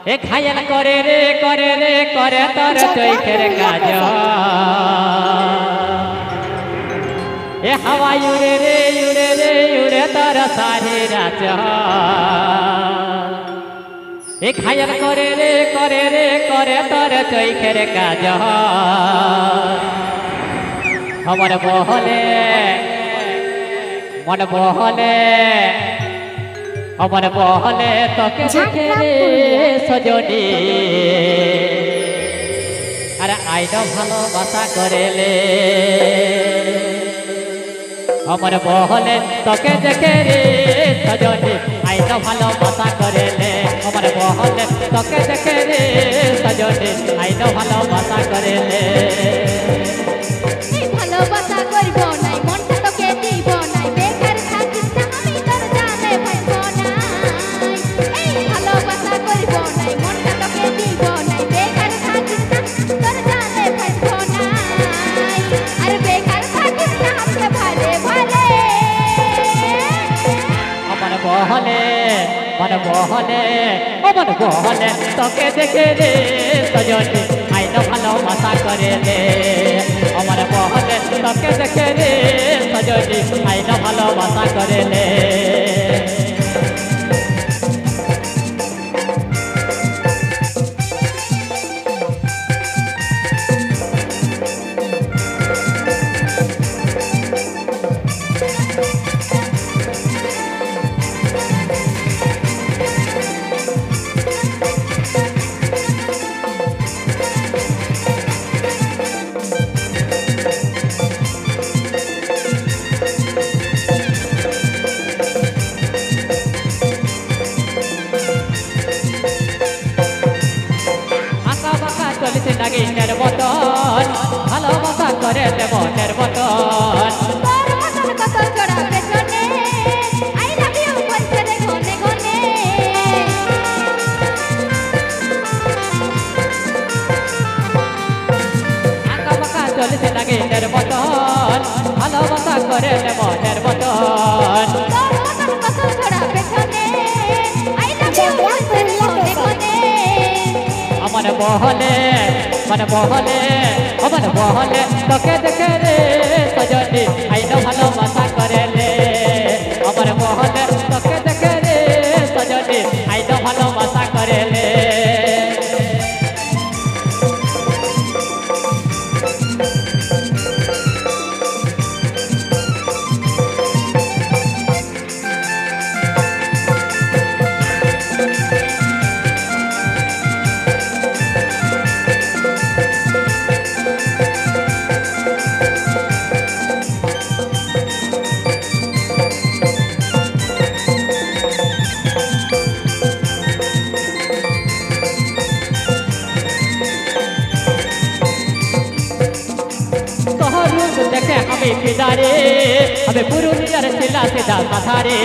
এ ঘায়াল করে রে করে তোর চৈখের কাজ এ হাওয়া উড়ে উড়ে তোর সারি রাজ এ ঘায়াল করে রে করে তোর চৈখের কাজ আমার বহলে মন বহলে আমার বহলে তোকে দেখে রে সজনী আরে আইন ভালোবাসা করেলে আমার বহলে তোকে দেখে রে সজনী আইন ভালোবাসা করেলে আমার বহলে তোকে দেখে রে সজনী আইন ভালোবাসা করেলে ভালোবাসা করব নাই মনটা তোকে দিব নাই বেকার থাকিস না আমি তোর জানে পাইব না এই ভালোবাসা করব নাই মনটা তোকে দিব নাই বেকার থাকিস না তোর জানে পাইব না আর বেকার থাকিস না हमसे ভালে ভালে আমার বহলে মন বহলে আমার বহলে তোকে দেখে রে সজনী আইন ভালোবাসা করেলে আমার বহলে তোকে দেখে রে সজনী আইন ভালোবাসা করেলে চলিছে নাগিনের মতন ভালোবাসা করে মনের মতন তোর মতন কত জোড়া পেছনে আই লাভ ইউ বলছে রে গনে গনে আঁকা বাঁকা চলিছে নাগিনের মতন ভালোবাসা করে মনের মতন তোর মতন কত জোড়া পেছনে আই লাভ ইউ বলছে রে গনে গনে আমার বহলে আমার বহলে তোকে দেখে রে সজনী আইন ভালোবাসা করেলে আমার বহলে তোকে দেখে রে সজনী আইন ভালোবাসা করেলে দেখে আমি ফিদারে আমি পুরুলিয়ার ছিলা সিধা মাথারে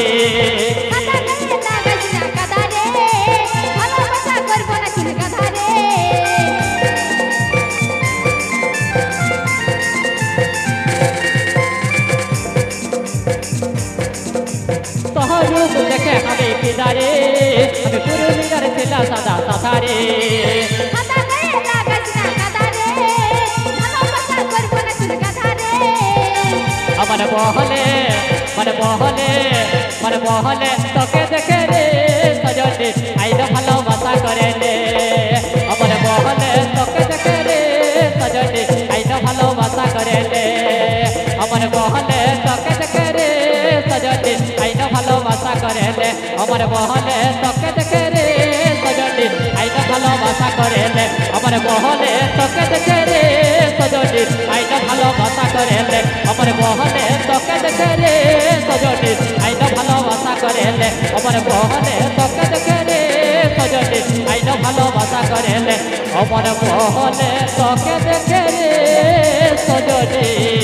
কাদা লাগে লাগাইস না কাদা রে ভালোবাসা করব না চুল গাধা রে তহরূপ দেখে আমি ফিদারে আমি পুরুলিয়ার ছিলা সাদা মাথারে কাদা লাগে লাগাইস না কাদা রে ভালোবাসা করব না চুল গাধা রে আমার বহলে তোকে দেখে রে সজনী আইন ভালোবাসা করেলে আমার বহলে তোকে দেখে রে সজনী আইন ভালোবাসা করেলে আমার বহলে তোকে দেখে রে সজনী আইন ভালোবাসা করেলে আমার বহলে তোকে দেখে রে সজনী আইন ভালোবাসা করেলে আমার বহলে তোকে দেখে রে সজনী আইন ভালোবাসা করেলে আমার বহলে তোকে দেখে রে সজনী আইন ভালোবাসা করেলে আমার বহলে তোকে দেখে রে সজনী আইন ভালোবাসা করেলে আমার বহলে তোকে দেখে রে সজনী